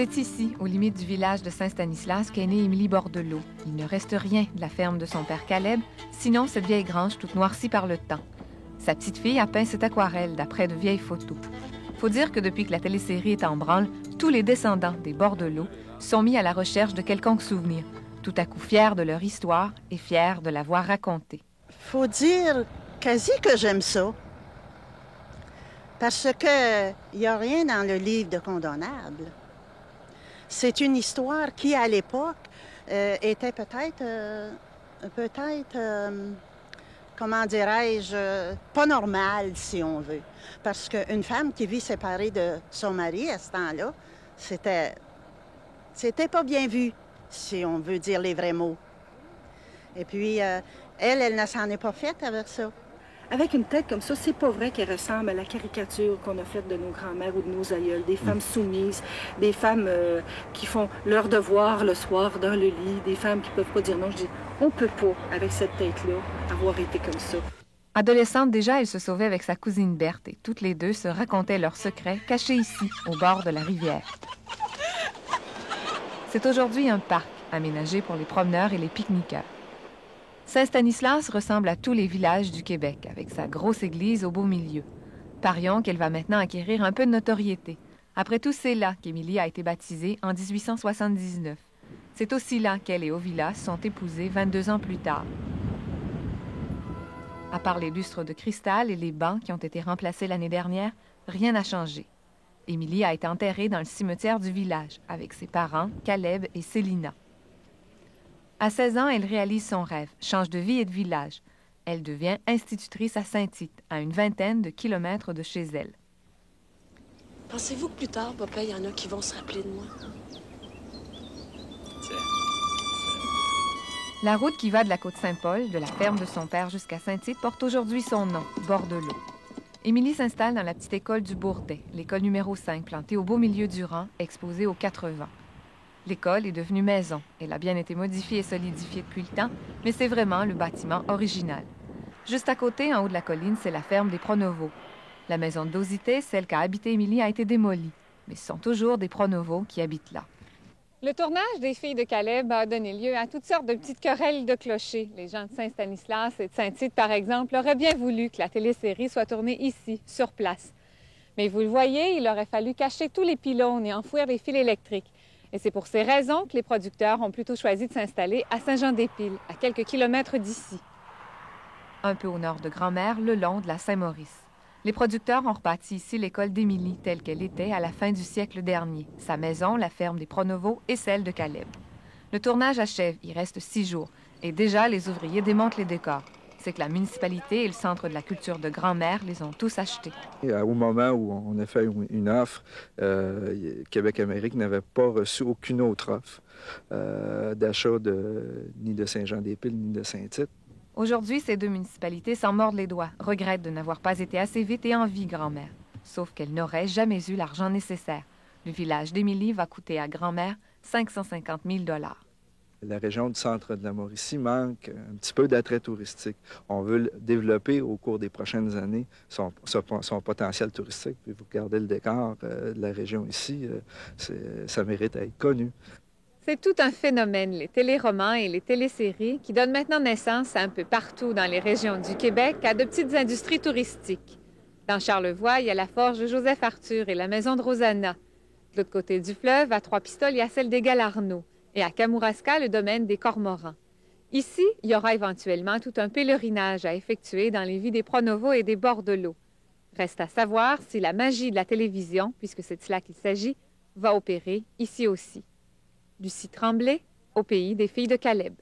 C'est ici, aux limites du village de Saint-Stanislas, qu'est née Émilie Bordelot. Il ne reste rien de la ferme de son père Caleb, sinon cette vieille grange toute noircie par le temps. Sa petite fille a peint cette aquarelle d'après de vieilles photos. Faut dire que depuis que la télésérie est en branle, tous les descendants des Bordelot sont mis à la recherche de quelconque souvenir, tout à coup fiers de leur histoire et fiers de l'avoir racontée. Faut dire quasi que j'aime ça. Parce que il n'y a rien dans le livre de condamnable. C'est une histoire qui, à l'époque, était peut-être, comment dirais-je, pas normale, si on veut. Parce qu'une femme qui vit séparée de son mari à ce temps-là, c'était pas bien vu, si on veut dire les vrais mots. Et puis, elle ne s'en est pas faite avec ça. Avec une tête comme ça, c'est pas vrai qu'elle ressemble à la caricature qu'on a faite de nos grands-mères ou de nos aïeuls. Des femmes soumises, des femmes qui font leur devoir le soir dans le lit, des femmes qui peuvent pas dire non. Je dis, on peut pas, avec cette tête-là, avoir été comme ça. Adolescente déjà, elle se sauvait avec sa cousine Berthe et toutes les deux se racontaient leurs secrets cachés ici, au bord de la rivière. C'est aujourd'hui un parc aménagé pour les promeneurs et les pique-niqueurs. Saint-Stanislas ressemble à tous les villages du Québec, avec sa grosse église au beau milieu. Parions qu'elle va maintenant acquérir un peu de notoriété. Après tout, c'est là qu'Émilie a été baptisée en 1879. C'est aussi là qu'elle et Ovila sont épousées 22 ans plus tard. À part les lustres de cristal et les bancs qui ont été remplacés l'année dernière, rien n'a changé. Émilie a été enterrée dans le cimetière du village, avec ses parents, Caleb et Célina. À 16 ans, elle réalise son rêve, change de vie et de village. Elle devient institutrice à Saint-Tite, à une vingtaine de kilomètres de chez elle. Pensez-vous que plus tard, papa, il y en a qui vont se rappeler de moi? La route qui va de la Côte-Saint-Paul, de la ferme de son père jusqu'à Saint-Tite, porte aujourd'hui son nom, Bordelot. Émilie s'installe dans la petite école du Bourdet, l'école numéro 5, plantée au beau milieu du rang, exposée aux 4 vents. L'école est devenue maison. Elle a bien été modifiée et solidifiée depuis le temps, mais c'est vraiment le bâtiment original. Juste à côté, en haut de la colline, c'est la ferme des Pronovo. La maison de Dosité, celle qu'a habité Émilie, a été démolie, mais ce sont toujours des Pronovo qui habitent là. Le tournage des filles de Caleb a donné lieu à toutes sortes de petites querelles de clochers. Les gens de Saint-Stanislas et de Saint-Tite, par exemple, auraient bien voulu que la télésérie soit tournée ici, sur place. Mais vous le voyez, il aurait fallu cacher tous les pylônes et enfouir les fils électriques. Et c'est pour ces raisons que les producteurs ont plutôt choisi de s'installer à Saint-Jean-des-Piles, à quelques kilomètres d'ici. Un peu au nord de Grand-Mère, le long de la Saint-Maurice. Les producteurs ont rebâti ici l'école d'Émilie telle qu'elle était à la fin du siècle dernier. Sa maison, la ferme des Pronovo et celle de Caleb. Le tournage achève, il reste 6 jours. Et déjà, les ouvriers démontent les décors. C'est que la municipalité et le Centre de la culture de Grand-Mère les ont tous achetés. Au moment où on a fait une offre, Québec-Amérique n'avait pas reçu aucune autre offre d'achat ni de Saint-Jean-des-Piles ni de Saint-Tite. Aujourd'hui, ces deux municipalités s'en mordent les doigts, regrettent de n'avoir pas été assez vite et envient Grand-Mère. Sauf qu'elles n'auraient jamais eu l'argent nécessaire. Le village d'Émilie va coûter à Grand-Mère 550 000 $. La région du centre de la Mauricie manque un petit peu d'attrait touristique. On veut développer au cours des prochaines années son potentiel touristique. Puis vous regardez le décor de la région ici, ça mérite à être connu. C'est tout un phénomène, les téléromans et les téléséries, qui donnent maintenant naissance un peu partout dans les régions du Québec à de petites industries touristiques. Dans Charlevoix, il y a la forge de Joseph-Arthur et la maison de Rosanna. De l'autre côté du fleuve, à Trois-Pistoles, il y a celle des Galarno. Et à Kamouraska, le domaine des Cormorans. Ici, il y aura éventuellement tout un pèlerinage à effectuer dans les vies des Pronovo et des Bordelot. Reste à savoir si la magie de la télévision, puisque c'est de cela qu'il s'agit, va opérer ici aussi. Lucie Tremblay, au pays des filles de Caleb.